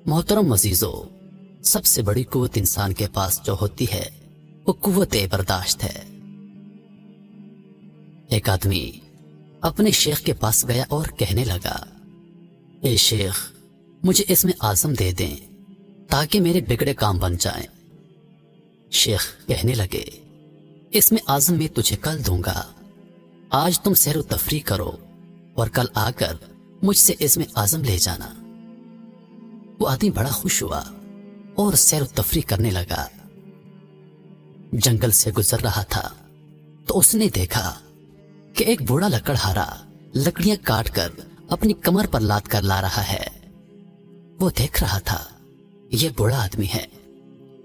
محترم عزیزو، سب سے بڑی قوت انسان کے پاس جو ہوتی ہے وہ قوت برداشت ہے۔ ایک آدمی اپنے شیخ کے پاس گیا اور کہنے لگا، اے شیخ، مجھے اسم اعظم دے دیں تاکہ میرے بگڑے کام بن جائیں۔ شیخ کہنے لگے، اسم اعظم میں تجھے کل دوں گا، آج تم سیر و تفریح کرو اور کل آ کر مجھ سے اسم اعظم لے جانا۔ وہ آدمی بڑا خوش ہوا اور سیر و تفریح کرنے لگا۔ جنگل سے گزر رہا تھا تو اس نے دیکھا کہ ایک بوڑھا لکڑہارا لکڑیاں کاٹ کر اپنی کمر پر لاد کر لا رہا ہے۔ وہ دیکھ رہا تھا یہ بوڑھا آدمی ہے،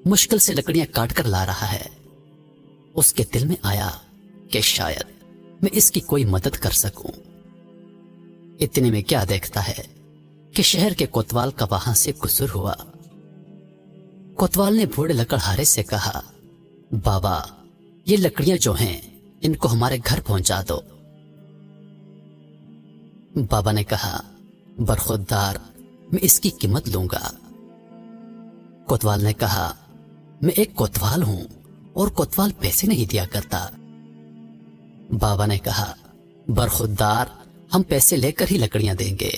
مشکل سے لکڑیاں کاٹ کر لا رہا ہے۔ اس کے دل میں آیا کہ شاید میں اس کی کوئی مدد کر سکوں۔ اتنے میں کیا دیکھتا ہے کہ شہر کے کوتوال کا وہاں سے گزر ہوا۔ کوتوال نے بوڑھے لکڑہارے سے کہا، بابا، یہ لکڑیاں جو ہیں ان کو ہمارے گھر پہنچا دو۔ بابا نے کہا، برخودار، میں اس کی قیمت لوں گا۔ کوتوال نے کہا، میں ایک کوتوال ہوں اور کوتوال پیسے نہیں دیا کرتا۔ بابا نے کہا، برخودار، ہم پیسے لے کر ہی لکڑیاں دیں گے۔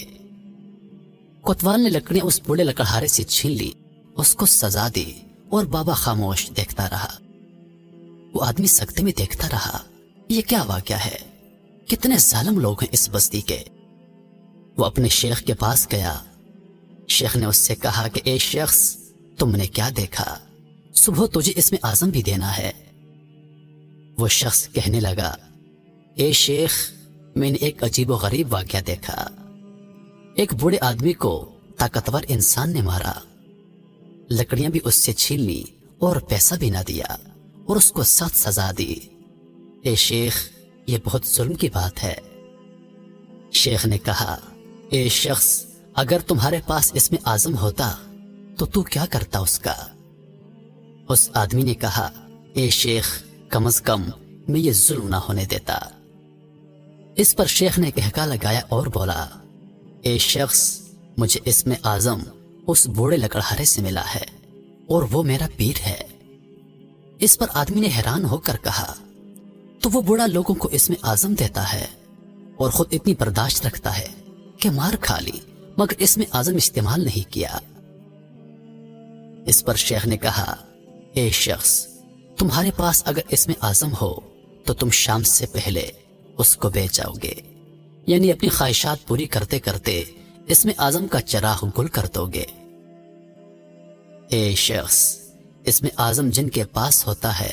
کوتوال نے لکڑیاں اس بوڑھے لکڑہارے سے چھین لی، اس کو سزا دی اور بابا خاموش دیکھتا رہا۔ وہ آدمی سکتے میں دیکھتا رہا، یہ کیا واقعہ ہے؟ کتنے ظالم لوگ ہیں اس بستی کے۔ وہ اپنے شیخ کے پاس گیا۔ شیخ نے اس سے کہا کہ اے شخص، تم نے کیا دیکھا؟ صبح تجھے اسم اعظم بھی دینا ہے۔ وہ شخص کہنے لگا، اے شیخ، میں نے ایک عجیب و غریب واقعہ دیکھا۔ ایک بوڑھے آدمی کو طاقتور انسان نے مارا، لکڑیاں بھی اس سے چھین لی اور پیسہ بھی نہ دیا اور اس کو سخت سزا دی۔ اے شیخ، یہ بہت ظلم کی بات ہے۔ شیخ نے کہا، اے شخص، اگر تمہارے پاس اسم اعظم ہوتا تو کیا کرتا اس کا؟ اس آدمی نے کہا، اے شیخ، کم از کم میں یہ ظلم نہ ہونے دیتا۔ اس پر شیخ نے کہکا لگایا اور بولا، اے شخص، مجھے اسم اعظم اس بوڑھے لکڑہارے سے ملا ہے اور وہ میرا پیر ہے۔ اس پر آدمی نے حیران ہو کر کہا، تو وہ بوڑھا لوگوں کو اسم اعظم دیتا ہے اور خود اتنی برداشت رکھتا ہے کہ مار کھا لی مگر اسم اعظم استعمال نہیں کیا۔ اس پر شیخ نے کہا، اے شخص، تمہارے پاس اگر اسم اعظم ہو تو تم شام سے پہلے اس کو بیچ جاؤ گے، یعنی اپنی خواہشات پوری کرتے کرتے اسم اعظم کا چراغ گل کر دو گے۔ اے شخص، اسم اعظم جن کے پاس ہوتا ہے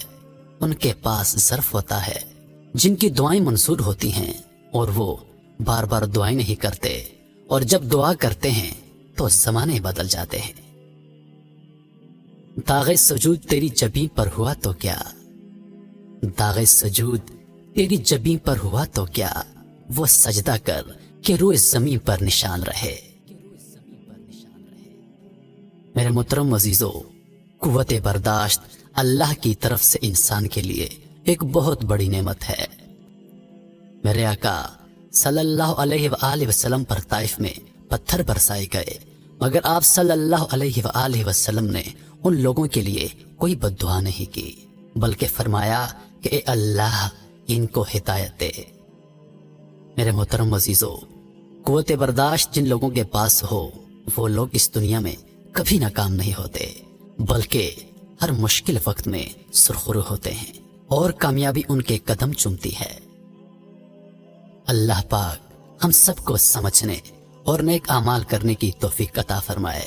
ان کے پاس ظرف ہوتا ہے جن کی دعائیں منظور ہوتی ہیں اور وہ بار بار دعائیں نہیں کرتے، اور جب دعا کرتے ہیں تو زمانے بدل جاتے ہیں۔ داغ سجود تیری جبیں پر ہوا تو کیا، داغ سجود تیری جبیں پر ہوا تو کیا، وہ سجدہ کر کہ روئے زمین پر نشان رہے۔ میرے محترم عزیزو، قوت برداشت اللہ کی طرف سے انسان کے لیے ایک بہت بڑی نعمت ہے۔ میرے آقا صلی اللہ علیہ وآلہ وسلم پر طائف میں پتھر برسائے گئے، مگر آپ صلی اللہ علیہ وآلہ وسلم نے ان لوگوں کے لیے کوئی بد دعا نہیں کی، بلکہ فرمایا کہ اے اللہ، ان کو ہدایت دے۔ میرے محترم عزیزو، قوت برداشت جن لوگوں کے پاس ہو وہ لوگ اس دنیا میں کبھی ناکام نہیں ہوتے، بلکہ ہر مشکل وقت میں سرخرو ہوتے ہیں اور کامیابی ان کے قدم چومتی ہے۔ اللہ پاک ہم سب کو سمجھنے اور نیک اعمال کرنے کی توفیق عطا فرمائے۔